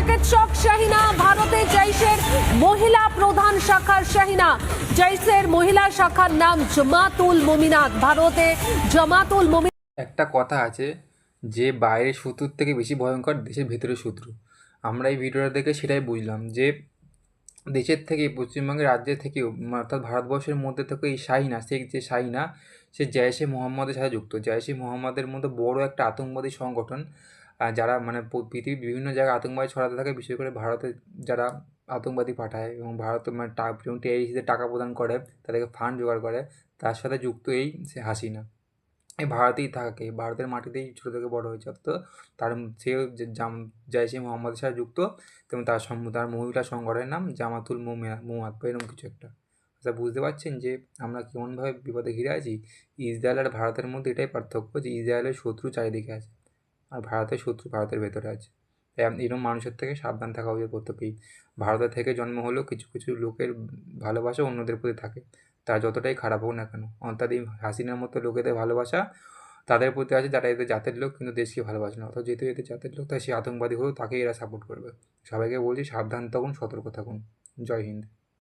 চিকিৎসক শাহিনা ভারতে জৈশের মহিলা প্রধান শাখার শাহিনা। জৈশের মহিলা শাখার নাম জামাতুল মুমিনাত। ভারতে জামাতুল মুমিনাত। একটা কথা আছে যে বাইরের শত্রুর থেকে বেশি ভয়ঙ্কর দেশের ভেতরের শত্রু। আমরা এই ভিডিওটা দেখে সেটাই বুঝলাম যে দেশের থেকে পশ্চিমবঙ্গের রাজ্যের থেকেও অর্থাৎ ভারতবর্ষের মধ্যে থেকে এই শাহিনা, শেখ যে শাহিনা, সে জৈশে মোহাম্মদের সাথে যুক্ত। জৈশে মোহাম্মদের মতো বড় একটা আতঙ্কবাদী সংগঠন, যারা মানে পৃথিবীর বিভিন্ন জায়গায় আতঙ্কবাদী ছড়াতে থাকে, বিশেষ করে ভারতে যারা আতঙ্কবাদী পাঠায় এবং ভারত মানে যেমন টেরিস্টদের টাকা প্রদান করে, তাদেরকে ফান্ড জোগাড় করে, তার সাথে যুক্ত এই সে হাসিনা। এই ভারতেই থাকে, ভারতের মাটিতেই ছোটো থেকে বড় হয়েছে, অর্থাৎ তার সে জৈশে মোহাম্মদের সাথে যুক্ত এবং তার মহিলা সংগঠনের নাম জামাতুল মুমিনাত বা এরকম কিছু একটা। আচ্ছা, বুঝতে পারছেন যে আমরা কেমনভাবে বিপদে ঘিরে আছি। ইসরায়েল আর ভারতের মধ্যে এটাই পার্থক্য যে ইসরায়েলের শত্রু চারিদিকে আছে আর ভারতের শত্রু ভারতের ভেতরে আছে। তাই এরকম মানুষের থেকে সাবধান থাকা উচিত প্রত্যেকেই। ভারতের থেকে জন্ম হলেও কিছু কিছু লোকের ভালোবাসা অন্যদের প্রতি থাকে, তারা যতটাই খারাপ হোক না কেন। অর্থাৎ এই হাসিনার মতো লোকেদের ভালোবাসা তাদের প্রতি আছে যারা এদের জাতের লোক কিন্তু দেশকে ভালোবাসে না। অর্থাৎ যেহেতু এদের জাতের লোক, তাই সে আতঙ্কবাদী হলেও তাকেই এরা সাপোর্ট করবে। সবাইকে বলছি সাবধান থাকুন, সতর্ক থাকুন। জয় হিন্দ।